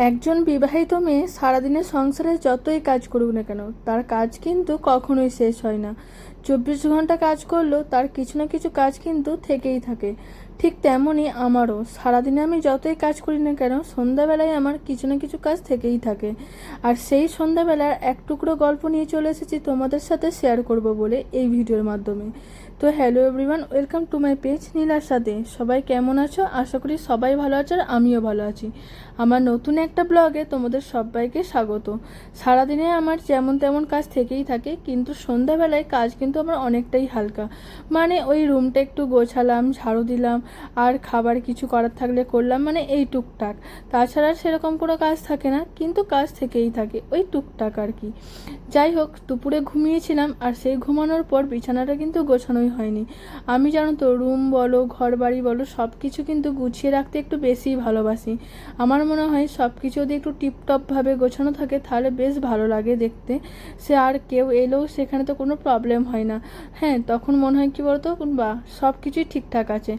একজন বিবাহিত মেয়ে সারাদিনের সংসারে যতই কাজ করুক না কেন তার কাজ কিন্তু কখনোই শেষ হয় না। 24 ঘন্টা কাজ করলেও তার কিছু না কিছু কাজ কিন্তু থেকেই থাকে। ঠিক তেমনই আমারও সারাদিনে আমি যতই কাজ করি না কেন সন্ধ্যাবেলায় আমার কিছু না কিছু কাজ থেকেই থাকে। আর সেই সন্ধ্যাবেলার এক টুকরো গল্প নিয়ে চলে এসেছি তোমাদের সাথে শেয়ার করব বলে এই ভিডিওর মাধ্যমে। তো hello everyone, welcome to my page নীলার সাথে। সবাই কেমন আছো? আশা করি সবাই ভালো আছে আর আমিও ভালো আছি। আমার নতুন একটা ব্লগে তোমাদের সবাইকে স্বাগত। সারাদিনে আমার যেমন তেমন কাজ থেকেই থাকে, কিন্তু সন্ধ্যাবেলায় কাজ কিন্তু আমার অনেকটাই হালকা। মানে ওই রুমটা একটু গোছালাম, ঝাড়ু দিলাম, আর খাবার কিছু করার থাকলে করলাম, মানে এই টুকটাক। তাছাড়া সেরকম কোনো কাজ থাকে না, কিন্তু কাজ থেকেই থাকে ওই টুকটাক আর কি। যাই হোক, দুপুরে ঘুমিয়েছিলাম আর সেই ঘুমানোর পর বিছানাটা কিন্তু গোছানোই হয়নি। আমি জানো তো, রুম বলো ঘর বাড়ি বলো সব কিছু কিন্তু গুছিয়ে রাখতে একটু বেশিই ভালোবাসি। আমার মনে হয় সব কিছু যদি একটু টিপটপভাবে গোছানো থাকে তাহলে বেশ ভালো লাগে দেখতে। সে আর কেউ এলেও সেখানে তো কোনো প্রবলেম হয় না। হ্যাঁ, তখন মনে হয় কী বলতো, বা সব কিছুই ঠিকঠাক আছে।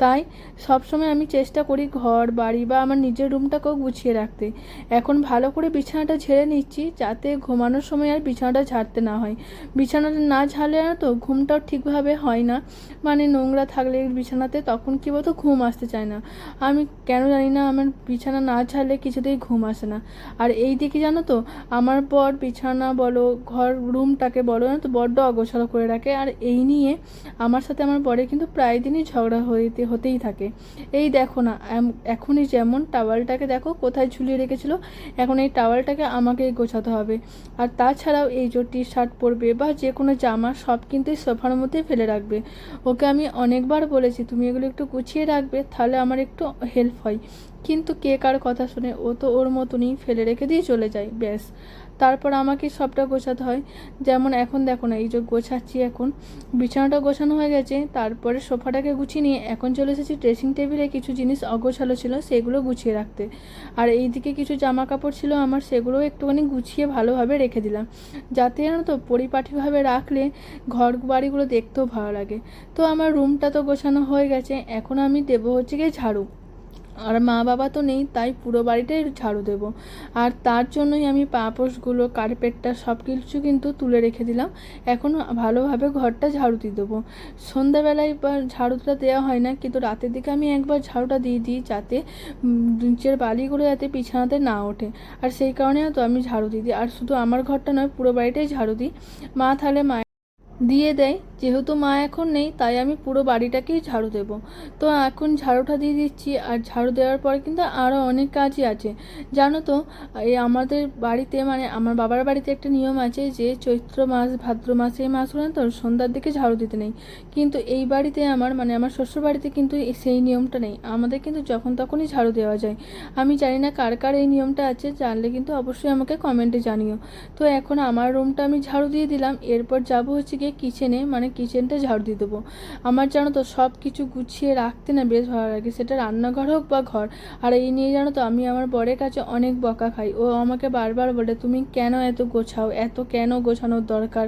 তাই সবসময় আমি চেষ্টা করি ঘর বাড়ি বা আমার নিজের রুমটাকেও গুছিয়ে রাখতে। এখন ভালো করে বিছানাটা ঝেড়ে নিচ্ছি যাতে ঘুমানোর সময় আর বিছানাটা ঝাড়তে না হয়। বিছানাটা না ঝাড়লে না তো ঘুমটাও ঠিকভাবে হয় না। মানে নোংরা থাকলে বিছানাতে তখন কী বলতো, ঘুম আসতে চায় না। আমি কেন জানি না, আমার বিছানা না ঝাড়লে কিছুতেই ঘুম আসে না। আর এই দিকে জানো তো, আমার বর বিছানা বলো ঘর রুমটাকে বলো না তো বড্ড অগোছালো করে রাখে। আর এই নিয়ে আমার সাথে আমার বরের কিন্তু প্রায় দিনই ঝগড়া হতেই থাকে। এই দেখো না, এখনই যেমন টাওয়ালটাকে দেখো কোথায় ঝুলিয়ে রেখেছিল, এখন এই টাওয়ালটাকে আমাকেই গোছাতে হবে। আর তাছাড়াও এই যে টি শার্ট পরবে বা যে কোনো জামা সব কিন্তু এই সোফার মধ্যেই ফেলে রাখবে। ওকে আমি অনেকবার বলেছি তুমি এগুলো একটু গুছিয়ে রাখবে, তাহলে আমার একটু হেল্প হয়। কিন্তু কে কার কথা শুনে, ও তো ওর মতনই ফেলে রেখে দিয়ে চলে যায় ব্যাস। তারপর আমাকে সবটা গোছাতে হয়। যেমন এখন দেখো না, এই যে গোছাচ্ছি, এখন বিছানাটা গোছানো হয়ে গেছে, তারপরে সোফাটাকে গুছিয়ে নিয়ে এখন চলে এসেছি ড্রেসিং টেবিলে কিছু জিনিস অগোছালো ছিল সেগুলো গুছিয়ে রাখতে। আর এইদিকে কিছু জামা কাপড় ছিল আমার, সেগুলোও একটুখানি গুছিয়ে ভালোভাবে রেখে দিলাম, যাতে জানো তো পরিপাটিভাবে রাখলে ঘর বাড়িগুলো দেখতেও ভালো লাগে। তো আমার রুমটা তো গোছানো হয়ে গেছে, এখন আমি দেবো হচ্ছে গিয়ে ঝাড়ু। আর মা বাবা তো নেই, তাই পুরো বাড়িটাই ঝাড়ু দেব। আর তার জন্যই আমি পাপোশগুলো কার্পেটটা সব কিছু কিন্তু তুলে রেখে দিলাম। এখন ভালোভাবে ঘরটা ঝাড়ু দিয়ে দেবো। সন্ধ্যাবেলায় বা ঝাড়ুটা দেওয়া হয় না, কিন্তু রাতের দিকে আমি একবার ঝাড়ুটা দিয়ে দিই যাতে নিচের বালিগুলো যাতে বিছানাতে না ওঠে। আর সেই কারণে তো আমি ঝাড়ু দিয়ে দিই। আর শুধু আমার ঘরটা নয়, পুরো বাড়িটাই ঝাড়ু দিই। মা থাকলে মা দিয়ে দেয়, যেহেতু মা এখন নেই তাই আমি পুরো বাড়িটাকেই ঝাড়ু দেবো। তো এখন ঝাড়ুটা দিয়ে দিচ্ছি। আর ঝাড়ু দেওয়ার পরে কিন্তু আরও অনেক কাজই আছে জানো তো। এই আমাদের বাড়িতে, মানে আমার বাবার বাড়িতে একটা নিয়ম আছে যে চৈত্র মাস ভাদ্র মাস এই মাসগুলো তো সন্ধ্যার দিকে ঝাড়ু দিতে নেই। কিন্তু এই বাড়িতে আমার, মানে আমার শ্বশুর বাড়িতে কিন্তু সেই নিয়মটা নেই, আমাদের কিন্তু যখন তখনই ঝাড়ু দেওয়া যায়। আমি জানি না কার কার এই নিয়মটা আছে, জানলে কিন্তু অবশ্যই আমাকে কমেন্টে জানিও। তো এখন আমার রুমটা আমি ঝাড়ু দিয়ে দিলাম, এরপর যাবো হচ্ছে গিয়ে কিচেনে, মানে কিচেনটা ঝাড়ু দিয়ে দেবো। আমার জানো তো সব কিছু গুছিয়ে রাখতে না বেশ ভালো লাগে, সেটা রান্নাঘর হোক বা ঘর। আর এই নিয়ে জানো তো আমি আমার বরের কাছে অনেক বকা খাই। ও আমাকে বারবার বলে তুমি কেন এত গোছাও, এত কেন গোছানোর দরকার,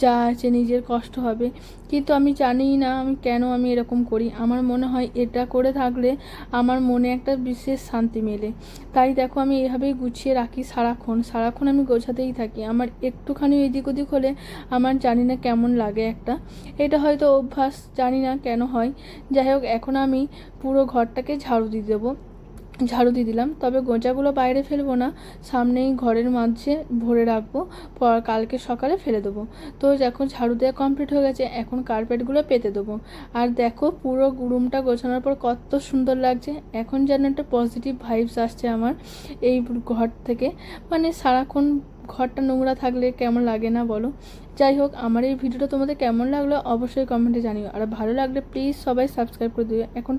যা আছে নিজের কষ্ট হবে। কিন্তু আমি জানিই না আমি এরকম করি। আমার মনে হয় এটা করে থাকলে আমার মনে একটা বিশেষ শান্তি মেলে। তাই দেখো আমি এভাবেই গুছিয়ে রাখি সারাক্ষণ সারাক্ষণ আমি গোছাতেই থাকি। আমার একটুখানি এদিক ওদিক হলে আমার জানি না কেমন লাগে একটা। এটা হয়তো অভ্যাস, জানি না কেন হয়। যাই হোক, এখন আমি পুরো ঘরটাকে ঝাড়ু দিয়ে দিলাম, তবে গোঁজাগুলো বাইরে ফেলবো না, সামনেই ঘরের মাঝে ভরে রাখবো, কালকে সকালে ফেলে দেবো। তো যখন ঝাড়ু দেওয়া কমপ্লিট হয়ে গেছে, এখন কার্পেটগুলো পেতে দেবো। আর দেখো পুরো রুমটা গোছানোর পর কত সুন্দর লাগছে। এখন যেন একটা পজিটিভ ভাইবস আসছে আমার এই ঘর থেকে। মানে সারাক্ষণ ঘরটা নোংরা থাকলে কেমন লাগে না বলো। যাই হোক, আমার এই ভিডিওটা তোমাদের কেমন লাগলো অবশ্যই কমেন্টে জানিও। আর ভালো লাগলে প্লিজ সবাই সাবস্ক্রাইব করে দিও। এখন